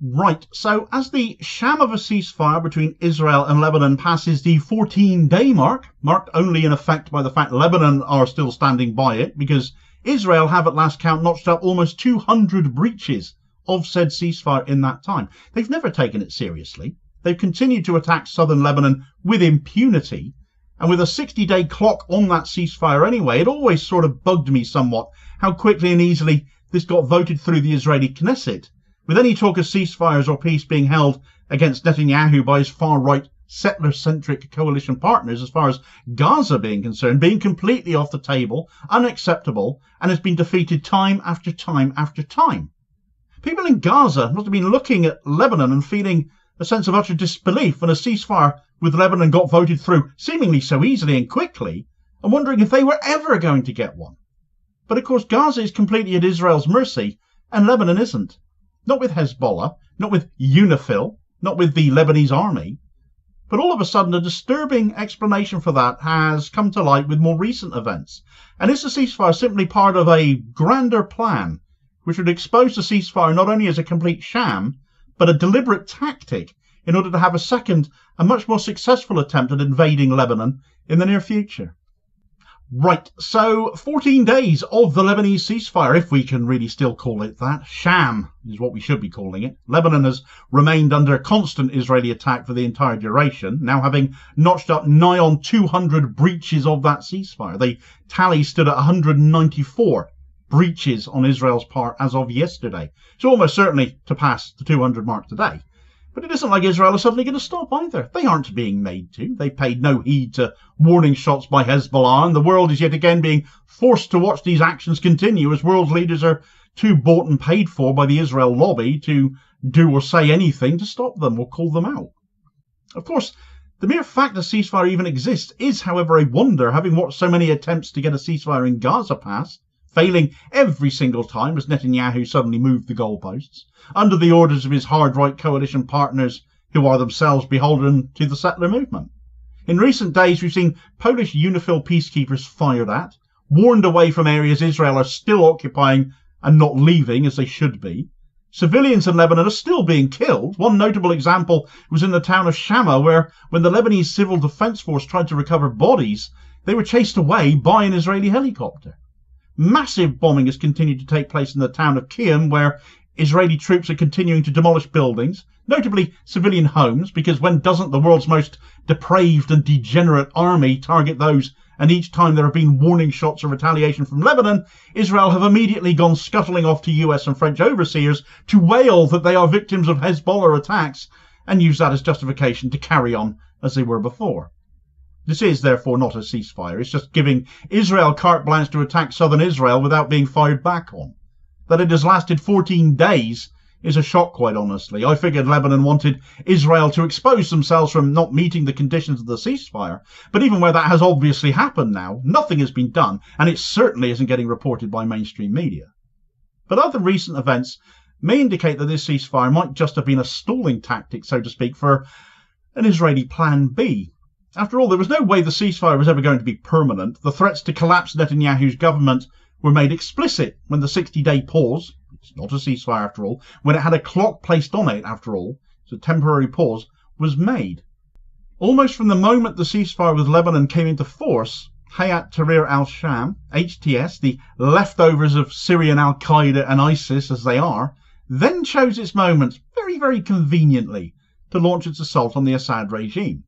Right, so as the sham of a ceasefire between Israel and Lebanon passes the 14-day mark, marked only in effect by the fact Lebanon are still standing by it, because Israel have at last count notched up almost 200 breaches of said ceasefire in that time. They've never taken it seriously. They've continued to attack Southern Lebanon with impunity, and with a 60-day clock on that ceasefire anyway, it always sort of bugged me somewhat how quickly and easily this got voted through the Israeli Knesset, with any talk of ceasefires or peace being held against Netanyahu by his far-right settler-centric coalition partners as far as Gaza being concerned, being completely off the table, unacceptable, and has been defeated time after time after time. People in Gaza must have been looking at Lebanon and feeling a sense of utter disbelief when a ceasefire with Lebanon got voted through seemingly so easily and quickly, and wondering if they were ever going to get one. But of course Gaza is completely at Israel's mercy, and Lebanon isn't. Not with Hezbollah, not with UNIFIL, not with the Lebanese army. But all of a sudden a disturbing explanation for that has come to light with more recent events. And is the ceasefire simply part of a grander plan, which would expose the ceasefire not only as a complete sham, but a deliberate tactic in order to have a second and much more successful attempt at invading Lebanon in the near future? Right, so 14 days of the Lebanese ceasefire, if we can really still call it that. Sham is what we should be calling it. Lebanon has remained under constant Israeli attack for the entire duration, now having notched up nigh on 200 breaches of that ceasefire. The tally stood at 194 breaches on Israel's part as of yesterday. So almost certainly to pass the 200 mark today. But it isn't like Israel is suddenly going to stop either. They aren't being made to. They paid no heed to warning shots by Hezbollah, and the world is yet again being forced to watch these actions continue as world leaders are too bought and paid for by the Israel lobby to do or say anything to stop them or call them out. Of course, the mere fact a ceasefire even exists is, however, a wonder, having watched so many attempts to get a ceasefire in Gaza passed, failing every single time as Netanyahu suddenly moved the goalposts, under the orders of his hard-right coalition partners who are themselves beholden to the settler movement. In recent days we've seen Polish UNIFIL peacekeepers fired at, warned away from areas Israel are still occupying and not leaving as they should be. Civilians in Lebanon are still being killed. One notable example was in the town of Shama, where when the Lebanese Civil Defense Force tried to recover bodies, they were chased away by an Israeli helicopter. Massive bombing has continued to take place in the town of Qiyam, where Israeli troops are continuing to demolish buildings, notably civilian homes, because when doesn't the world's most depraved and degenerate army target those, and each time there have been warning shots of retaliation from Lebanon, Israel have immediately gone scuttling off to US and French overseers to wail that they are victims of Hezbollah attacks and use that as justification to carry on as they were before. This is therefore not a ceasefire. It's just giving Israel carte blanche to attack southern Israel without being fired back on. That it has lasted 14 days is a shock, quite honestly. I figured Lebanon wanted Israel to expose themselves from not meeting the conditions of the ceasefire, but even where that has obviously happened now, nothing has been done, and it certainly isn't getting reported by mainstream media. But other recent events may indicate that this ceasefire might just have been a stalling tactic, so to speak, for an Israeli plan B. After all, there was no way the ceasefire was ever going to be permanent. The threats to collapse Netanyahu's government were made explicit when the 60-day pause, it's not a ceasefire after all, when it had a clock placed on it after all, it's a temporary pause, was made. Almost from the moment the ceasefire with Lebanon came into force, Hayat Tahrir al-Sham, HTS, the leftovers of Syrian al-Qaeda and ISIS as they are, then chose its moment, very, very conveniently, to launch its assault on the Assad regime.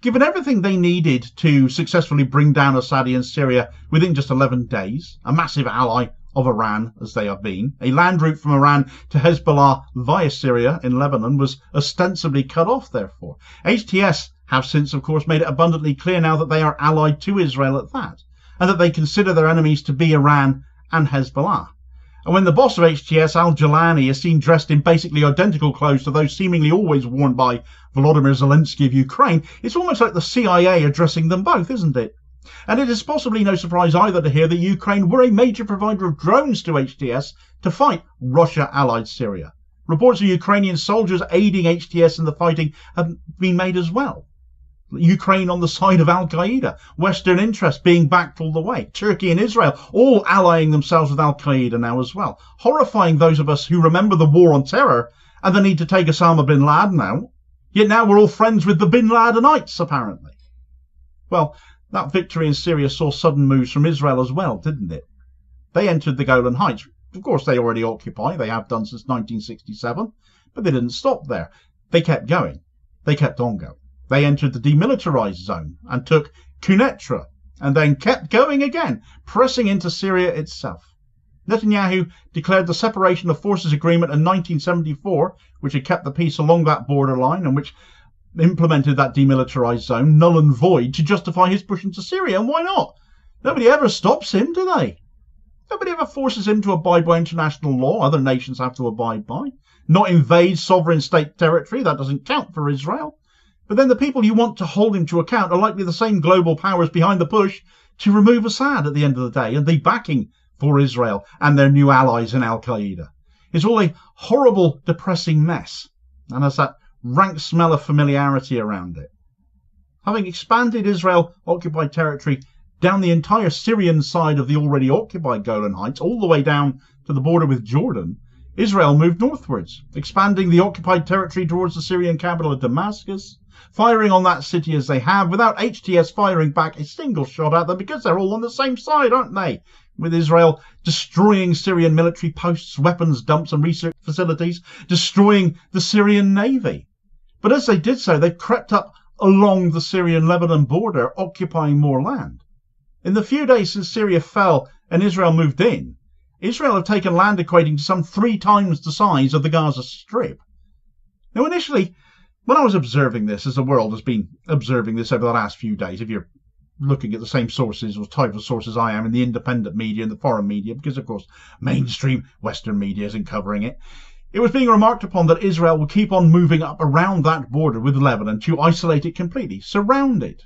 Given everything they needed to successfully bring down Assad in Syria within just 11 days, a massive ally of Iran as they have been, a land route from Iran to Hezbollah via Syria in Lebanon was ostensibly cut off therefore. HTS have since of course made it abundantly clear now that they are allied to Israel at that, and that they consider their enemies to be Iran and Hezbollah. And when the boss of HTS, Al-Jilani, is seen dressed in basically identical clothes to those seemingly always worn by Volodymyr Zelensky of Ukraine, it's almost like the CIA addressing them both, isn't it? And it is possibly no surprise either to hear that Ukraine were a major provider of drones to HTS to fight Russia-allied Syria. Reports of Ukrainian soldiers aiding HTS in the fighting have been made as well. Ukraine on the side of Al-Qaeda, Western interests being backed all the way, Turkey and Israel all allying themselves with Al-Qaeda now as well, horrifying those of us who remember the war on terror and the need to take Osama bin Laden out. Yet now we're all friends with the bin Ladenites, apparently. Well, that victory in Syria saw sudden moves from Israel as well, didn't it? They entered the Golan Heights. Of course, they already occupy. They have done since 1967. But they didn't stop there. They kept going. They kept on going. They entered the demilitarized zone and took Quneitra, and then kept going again, pressing into Syria itself. Netanyahu declared the Separation of Forces Agreement in 1974, which had kept the peace along that borderline and which implemented that demilitarized zone, null and void, to justify his push into Syria. And why not? Nobody ever stops him, do they? Nobody ever forces him to abide by international law other nations have to abide by. Not invade sovereign state territory. That doesn't count for Israel. But then the people you want to hold him to account are likely the same global powers behind the push to remove Assad at the end of the day, and the backing for Israel and their new allies in Al-Qaeda. It's all a horrible, depressing mess, and has that rank smell of familiarity around it. Having expanded Israel-occupied territory down the entire Syrian side of the already occupied Golan Heights, all the way down to the border with Jordan, Israel moved northwards, expanding the occupied territory towards the Syrian capital of Damascus, firing on that city as they have, without HTS firing back a single shot at them, because they're all on the same side, aren't they? With Israel destroying Syrian military posts, weapons dumps and research facilities, destroying the Syrian navy. But as they did so, they've crept up along the Syrian-Lebanon border, occupying more land. In the few days since Syria fell and Israel moved in, Israel have taken land equating to some 3 times the size of the Gaza Strip. Now, initially, when I was observing this, as the world has been observing this over the last few days, if you're looking at the same sources or type of sources I am in the independent media and the foreign media, because, of course, mainstream Western media isn't covering it, it was being remarked upon that Israel would keep on moving up around that border with Lebanon to isolate it completely, surround it.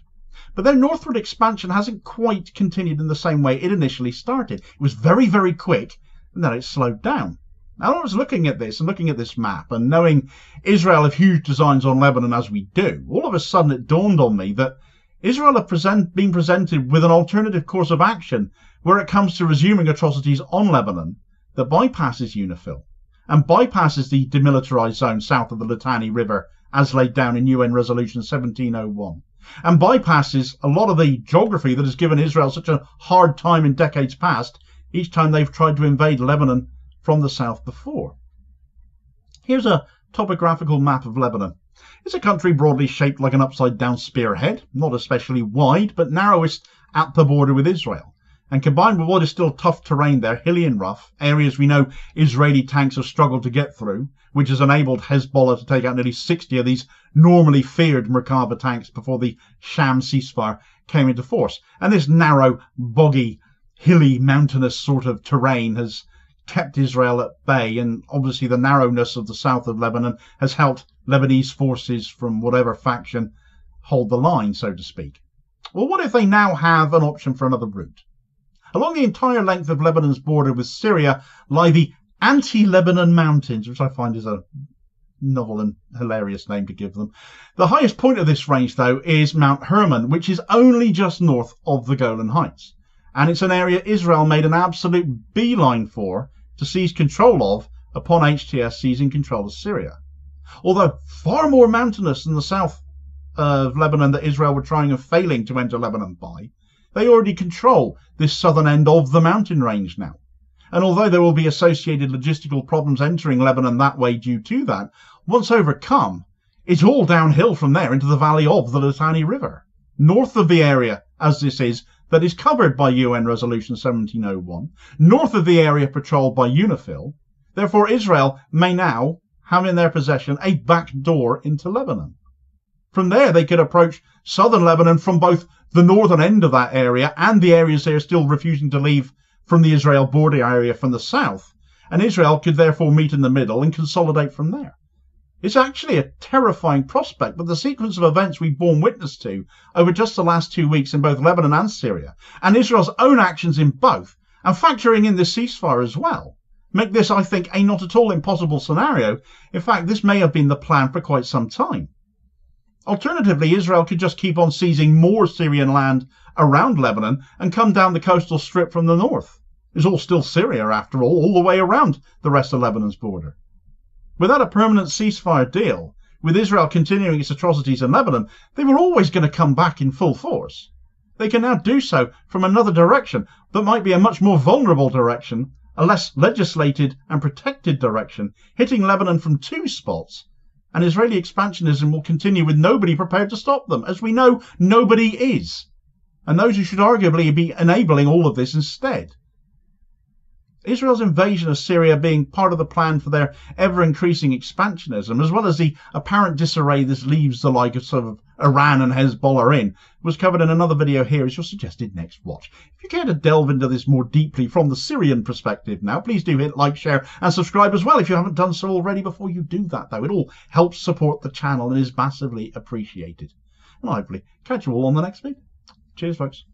But their northward expansion hasn't quite continued in the same way it initially started. It was very, very quick, and then it slowed down. Now, I was looking at this and looking at this map, and knowing Israel have huge designs on Lebanon as we do, all of a sudden it dawned on me that Israel have been presented with an alternative course of action where it comes to resuming atrocities on Lebanon that bypasses UNIFIL and bypasses the demilitarized zone south of the Litani River as laid down in UN Resolution 1701. And bypasses a lot of the geography that has given Israel such a hard time in decades past, each time they've tried to invade Lebanon from the south before. Here's a topographical map of Lebanon. It's a country broadly shaped like an upside-down spearhead, not especially wide, but narrowest at the border with Israel. And combined with what is still tough terrain there, hilly and rough, areas we know Israeli tanks have struggled to get through, which has enabled Hezbollah to take out nearly 60 of these normally feared Merkava tanks before the sham ceasefire came into force. And this narrow, boggy, hilly, mountainous sort of terrain has kept Israel at bay, and obviously the narrowness of the south of Lebanon has helped Lebanese forces from whatever faction hold the line, so to speak. Well, what if they now have an option for another route? Along the entire length of Lebanon's border with Syria lie the Anti-Lebanon Mountains, which I find is a novel and hilarious name to give them. The highest point of this range, though, is Mount Hermon, which is only just north of the Golan Heights. And it's an area Israel made an absolute beeline for to seize control of upon HTS seizing control of Syria. Although far more mountainous than the south of Lebanon that Israel were trying and failing to enter Lebanon by, they already control this southern end of the mountain range now. And although there will be associated logistical problems entering Lebanon that way due to that, once overcome, it's all downhill from there into the valley of the Litani River. North of the area, as this is, that is covered by UN Resolution 1701, north of the area patrolled by UNIFIL, therefore Israel may now have in their possession a back door into Lebanon. From there they could approach southern Lebanon from both the northern end of that area and the areas they are still refusing to leave from the Israel border area from the south, and Israel could therefore meet in the middle and consolidate from there. It's actually a terrifying prospect, but the sequence of events we've borne witness to over just the last 2 weeks in both Lebanon and Syria, and Israel's own actions in both, and factoring in the ceasefire as well, make this, I think, a not at all impossible scenario. In fact, this may have been the plan for quite some time. Alternatively, Israel could just keep on seizing more Syrian land around Lebanon and come down the coastal strip from the north. It's all still Syria, after all the way around the rest of Lebanon's border. Without a permanent ceasefire deal, with Israel continuing its atrocities in Lebanon, they were always going to come back in full force. They can now do so from another direction that might be a much more vulnerable direction, a less legislated and protected direction, hitting Lebanon from two spots. And Israeli expansionism will continue with nobody prepared to stop them. As we know, nobody is. And those who should arguably be enabling all of this instead. Israel's invasion of Syria being part of the plan for their ever-increasing expansionism, as well as the apparent disarray this leaves the like of sort of Iran and Hezbollah in, was covered in another video here as your suggested next watch. If you care to delve into this more deeply from the Syrian perspective now, please do hit like, share and subscribe as well if you haven't done so already. Before you do that though, it all helps support the channel and is massively appreciated. And hopefully catch you all on the next video. Cheers folks.